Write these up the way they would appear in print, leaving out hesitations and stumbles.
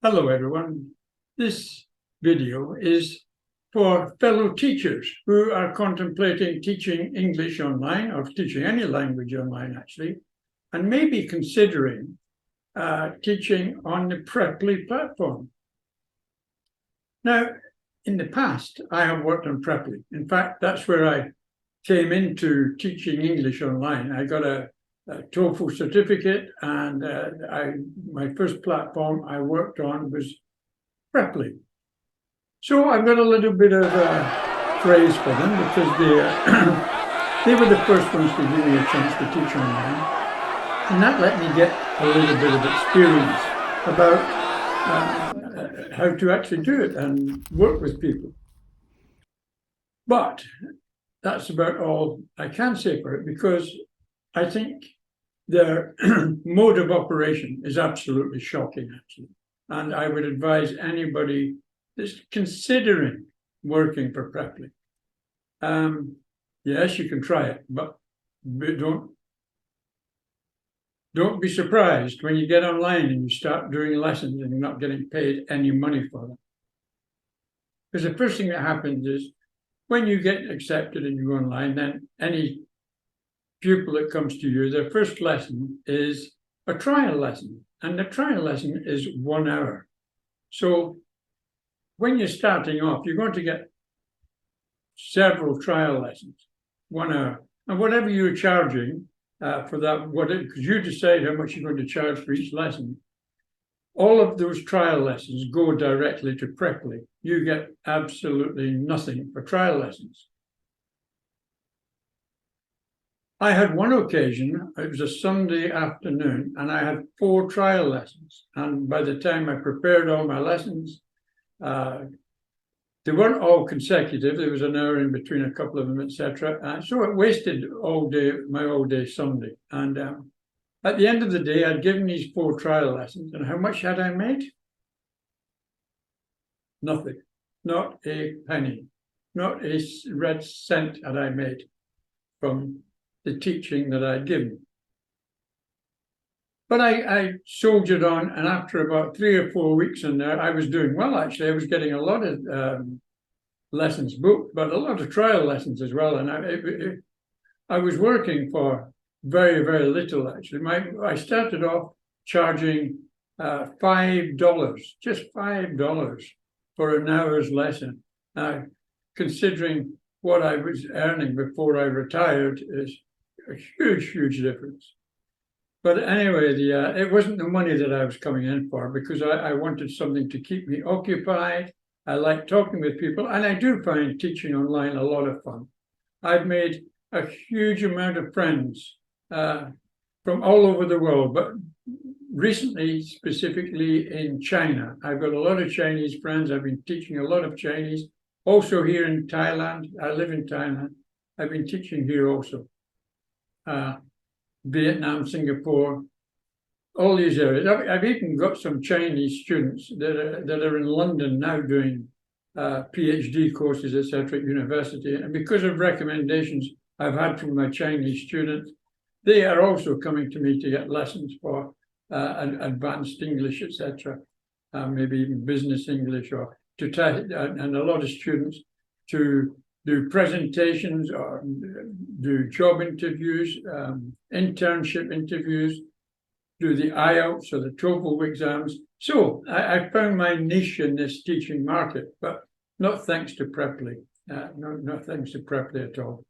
Hello, everyone. This video is for fellow teachers who are contemplating teaching English online or teaching any language online, actually, and maybe considering teaching on the Preply platform. Now, in the past, I have worked on Preply. In fact, that's where I came into teaching English online. I got a TOEFL certificate, and my first platform I worked on was Preply. So I've got a little bit of praise for them because they were the first ones to give me a chance to teach online, and that let me get a little bit of experience about how to actually do it and work with people. But that's about all I can say for it, because I think their mode of operation is absolutely shocking, actually. And I would advise anybody that's considering working for Preply. Yes, you can try it, but don't be surprised when you get online and you start doing lessons and you're not getting paid any money for them. Because the first thing that happens is when you get accepted and you go online, then any pupil that comes to you, their first lesson is a trial lesson. And the trial lesson is 1 hour. So when you're starting off, you're going to get several trial lessons, 1 hour. And whatever you're charging for that, because you decide how much you're going to charge for each lesson, all of those trial lessons go directly to Preply. You get absolutely nothing for trial lessons. I had one occasion, it was a Sunday afternoon, and I had 4 trial lessons. And by the time I prepared all my lessons, they weren't all consecutive. There was an hour in between a couple of them, etc. So it wasted my all day Sunday. And at the end of the day, I'd given these 4 trial lessons, and how much had I made? Nothing, not a penny, not a red cent had I made from the teaching that I'd given. But I soldiered on, and after about 3 or 4 weeks in there, I was doing well, actually. I was getting a lot of lessons booked, but a lot of trial lessons as well. And I was working for very, very little, actually. I started off charging $5, just $5 for an hour's lesson. Considering what I was earning before I retired is a huge, huge difference. But anyway, it wasn't the money that I was coming in for, because I wanted something to keep me occupied. I like talking with people, and I do find teaching online a lot of fun. I've made a huge amount of friends from all over the world, but recently, specifically in China. I've got a lot of Chinese friends. I've been teaching a lot of Chinese. Also here in Thailand. I live in Thailand. I've been teaching here also. Vietnam, Singapore, all these areas. I've even got some Chinese students that are in London now doing PhD courses, etc. at university. And because of recommendations I've had from my Chinese students, they are also coming to me to get lessons for advanced English, etc. Maybe even business English, or and a lot of students to do presentations or do job interviews, internship interviews, do the IELTS or the TOEFL exams. So I found my niche in this teaching market, but not thanks to Preply. Not thanks to Preply at all.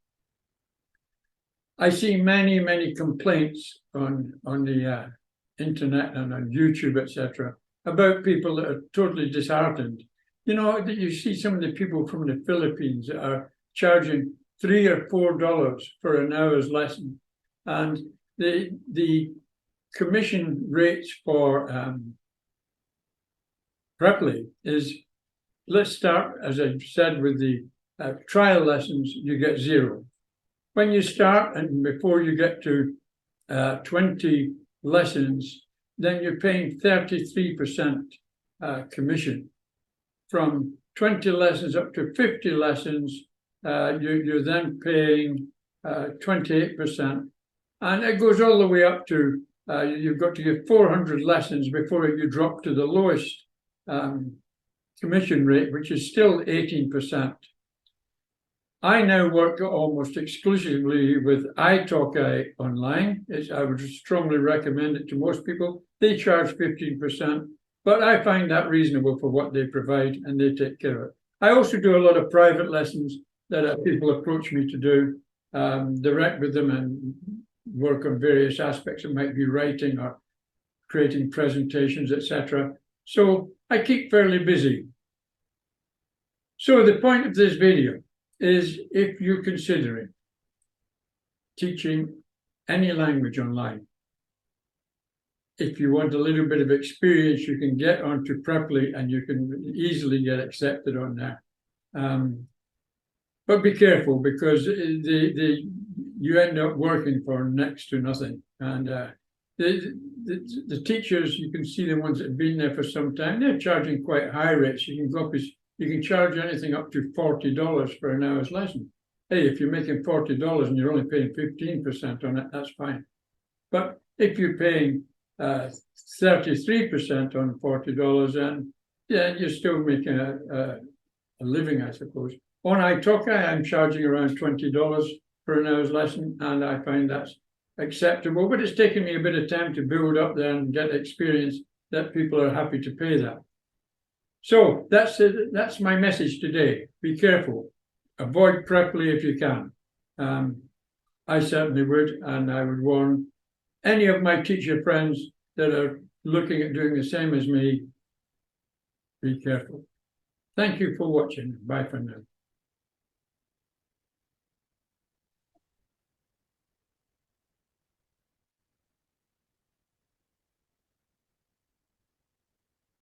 I see many, many complaints on the internet and on YouTube, etc., about people that are totally disheartened. You know, that you see some of the people from the Philippines that are charging $3 or $4 for an hour's lesson. And the commission rates for Preply is, let's start, as I said, with the trial lessons, you get 0. When you start and before you get to 20 lessons, then you're paying 33% commission. From 20 lessons up to 50 lessons, you're then paying 28%. And it goes all the way up to, you've got to give 400 lessons before you drop to the lowest commission rate, which is still 18%. I now work almost exclusively with italki online. I would strongly recommend it to most people. They charge 15%, but I find that reasonable for what they provide, and they take care of it. I also do a lot of private lessons that people approach me to do direct with them and work on various aspects. It might be writing or creating presentations, etc. So I keep fairly busy. So the point of this video is, if you're considering teaching any language online, if you want a little bit of experience, you can get onto Preply and you can easily get accepted on there. But be careful, because you end up working for next to nothing. And the teachers, you can see the ones that have been there for some time, they're charging quite high rates. You can charge anything up to $40 for an hour's lesson. Hey, if you're making $40 and you're only paying 15% on it, that's fine. But if you're paying 33% on $40, then yeah, you're still making a living, I suppose. On italki, I'm charging around $20 for an hour's lesson, and I find that's acceptable. But it's taken me a bit of time to build up there and get experience that people are happy to pay that. So that's it. That's my message today. Be careful. Avoid Preply if you can. I certainly would, and I would warn any of my teacher friends that are looking at doing the same as me, be careful. Thank you for watching. Bye for now.